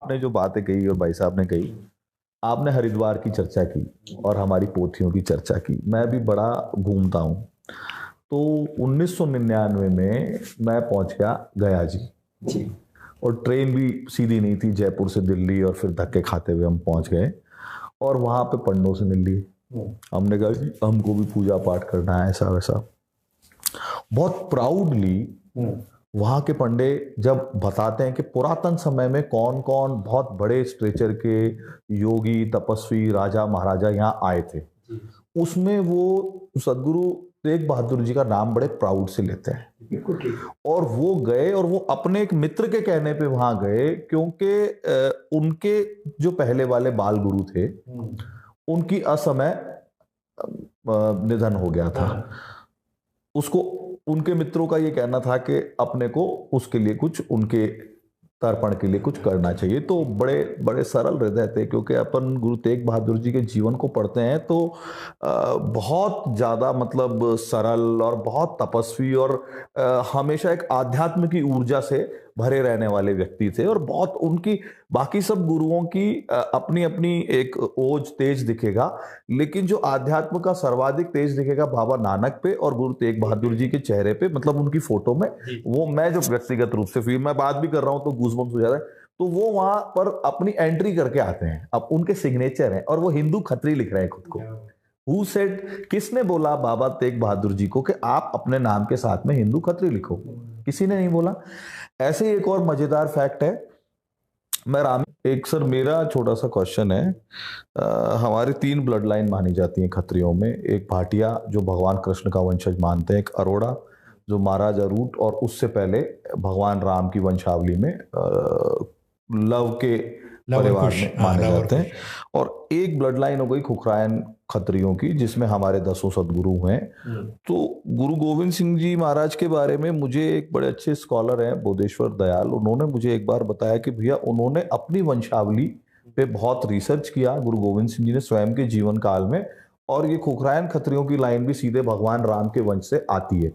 आपने जो बातें कही और भाई साहब ने कही, आपने हरिद्वार की चर्चा की और हमारी पोथियों की चर्चा की। मैं भी बड़ा घूमता हूँ। तो 1999 में मैं पहुंच गया गया जी। और ट्रेन भी सीधी नहीं थी, जयपुर से दिल्ली, और फिर धक्के खाते हुए हम पहुंच गए और वहां पे पंडों से मिल लिए। हमने कहा कि हमको भी पूजा पाठ करना है, ऐसा वैसा। बहुत प्राउडली वहां के पंडे जब बताते हैं कि पुरातन समय में कौन कौन बहुत बड़े स्ट्रेचर के योगी, तपस्वी, राजा महाराजा यहाँ आए थे, उसमें वो सदगुरु तेग बहादुर जी का नाम बड़े प्राउड से लेते हैं। और वो गए और वो अपने एक मित्र के कहने पे वहां गए, क्योंकि उनके जो पहले वाले बाल गुरु थे उनकी असमय निधन हो गया था। उसको उनके मित्रों का ये कहना था कि अपने को उसके लिए कुछ, उनके तर्पण के लिए कुछ करना चाहिए। तो बड़े बड़े सरल हृदय थे, क्योंकि अपन गुरु तेग बहादुर जी के जीवन को पढ़ते हैं तो बहुत ज़्यादा मतलब सरल और बहुत तपस्वी और हमेशा एक आध्यात्म की ऊर्जा से भरे रहने वाले व्यक्ति थे। और बहुत उनकी, बाकी सब गुरुओं की अपनी अपनी एक ओज तेज दिखेगा, लेकिन जो आध्यात्म का सर्वाधिक तेज दिखेगा बाबा नानक पे और गुरु तेग बहादुर जी के चेहरे पे, मतलब उनकी फोटो में। वो मैं जो व्यक्तिगत रूप से फील, मैं बात भी कर रहा हूं तो गूज़बम्स हो जाता है। तो वो वहां पर अपनी एंट्री करके आते हैं, अब उनके सिग्नेचर हैं और वो हिंदू खत्री लिख रहे हैं खुद को। हु सेड, किसने बोला बाबा तेग बहादुर जी को कि आप अपने नाम के साथ में हिंदू खत्री लिखो? किसी ने नहीं बोला। ऐसे ही एक और मजेदार फैक्ट है। मैं राम, एक सर मेरा छोटा सा क्वेश्चन है। हमारे 3 ब्लड लाइन मानी जाती हैं खत्रियों में। एक भाटिया जो भगवान कृष्ण का वंशज मानते हैं, एक अरोड़ा जो महाराजा रूट, और उससे पहले भगवान राम की वंशावली में लव के परिवार में माने जाते हैं। और एक ब्लड लाइन हो गई खुखरायन खत्रियों की, जिसमें हमारे 10 सदगुरु हैं। तो गुरु गोविंद सिंह जी महाराज के बारे में मुझे एक बड़े अच्छे स्कॉलर हैं बोधेश्वर दयाल, उन्होंने मुझे एक बार बताया कि भैया उन्होंने अपनी वंशावली पे बहुत रिसर्च किया गुरु गोविंद सिंह जी ने स्वयं के जीवन काल में, और ये खुखरायन खत्रियों की लाइन भी सीधे भगवान राम के वंश से आती है,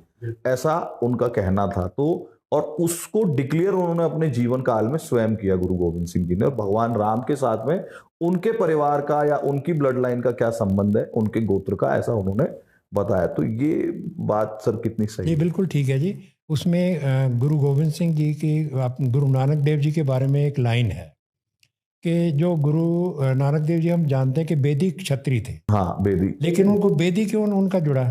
ऐसा उनका कहना था। तो और उसको डिक्लेयर उन्होंने अपने जीवन काल में स्वयं किया गुरु गोविंद सिंह जी ने। और भगवान राम के साथ में उनके परिवार का या उनकी ब्लड लाइन का क्या संबंध है, उनके गोत्र का, ऐसा उन्होंने बताया। तो ये बात सर कितनी सही है? बिल्कुल ठीक है जी। उसमें गुरु गोविंद सिंह जी की, गुरु नानक देव जी के बारे में एक लाइन है कि जो गुरु नानक देव जी हम जानते हैं कि बेदी क्षत्रिय थे। हाँ, बेदी। लेकिन उनको बेदी क्यों उनका जुड़ा?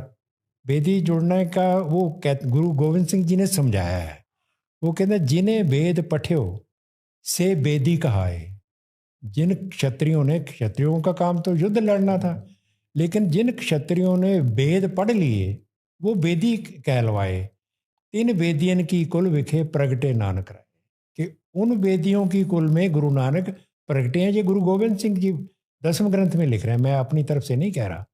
बेदी जुड़ने का वो गुरु गोविंद सिंह जी ने समझाया है। वो कहते हैं जिन्हें वेद पठ्यो से बेदी कहाए। जिन क्षत्रियों ने, क्षत्रियों का काम तो युद्ध लड़ना था, लेकिन जिन क्षत्रियों ने वेद पढ़ लिए वो वेदी कहलवाए। 3 वेदियन की कुल विखे प्रगटे नानक राय। कि उन वेदियों की कुल में गुरु नानक प्रगटे हैं। ये गुरु गोविंद सिंह जी 10वें ग्रंथ में लिख रहे हैं, मैं अपनी तरफ से नहीं कह रहा।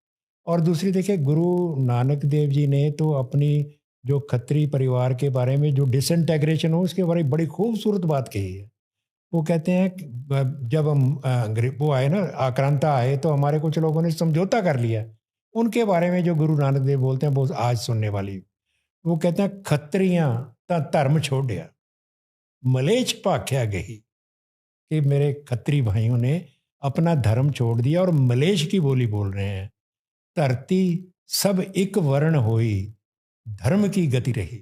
और दूसरी देखिए, गुरु नानक देव जी ने तो अपनी जो खत्री परिवार के बारे में जो डिसइंटेग्रेशन हो उसके बारे में बड़ी खूबसूरत बात कही है। वो कहते हैं कि जब हम वो आए ना, आक्रांता आए, तो हमारे कुछ लोगों ने समझौता कर लिया। उनके बारे में जो गुरु नानक देव बोलते हैं वो आज सुनने वाली। वो कहते हैं खत्रियां ता धर्म छोड़िया मलेच्छ भाख्या गही। कि मेरे खत्री भाइयों ने अपना धर्म छोड़ दिया और मलेच्छ की बोली बोल रहे हैं। धरती सब एक वर्ण होई धर्म की गति रही।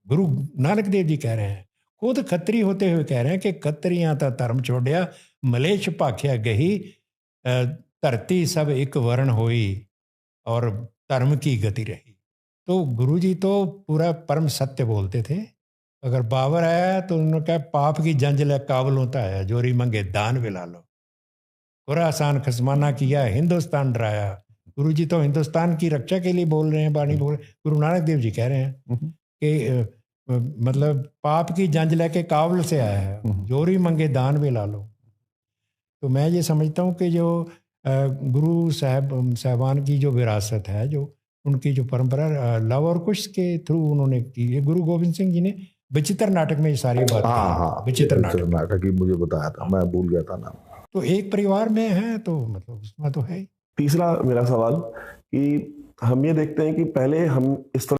गुरु नानक देव जी कह रहे हैं, खुद खत्री होते हुए कह रहे हैं कि खत्रियां ता धर्म छोड़िया मलेच्छ भाख्या गही। धरती सब एक वर्ण होई और धर्म की गति रही। तो गुरु जी तो पूरा परम सत्य बोलते थे। अगर बाबर आया तो उन्होंने कहा पाप की जंजल काबल होता है, जोरी मंगे दान विला लो। खुरासान खसमाना किया, हिंदुस्तान डराया। गुरु जी तो हिंदुस्तान की रक्षा के लिए बोल रहे हैं, बाणी बोल रहे हैं। गुरु नानक देव जी कह रहे हैं कि मतलब पाप की जंज लेके काबुल से आया है, जोरी मंगे दान विला लो। तो मैं ये समझता हूँ कि जो गुरु साहबान की जो विरासत है, जो उनकी जो परंपरा लव और कुश के थ्रू उन्होंने की है। गुरु गोविंद सिंह जी ने विचित्र नाटक में ये सारी बात हाँ, विचित्र नाटक ही मुझे बताया था, मैं भूल गया था नाम। तो एक परिवार में है तो मतलब उसमें तो है। तीसरा मेरा सवाल कि हम ये देखते हैं कि पहले हम इस तरह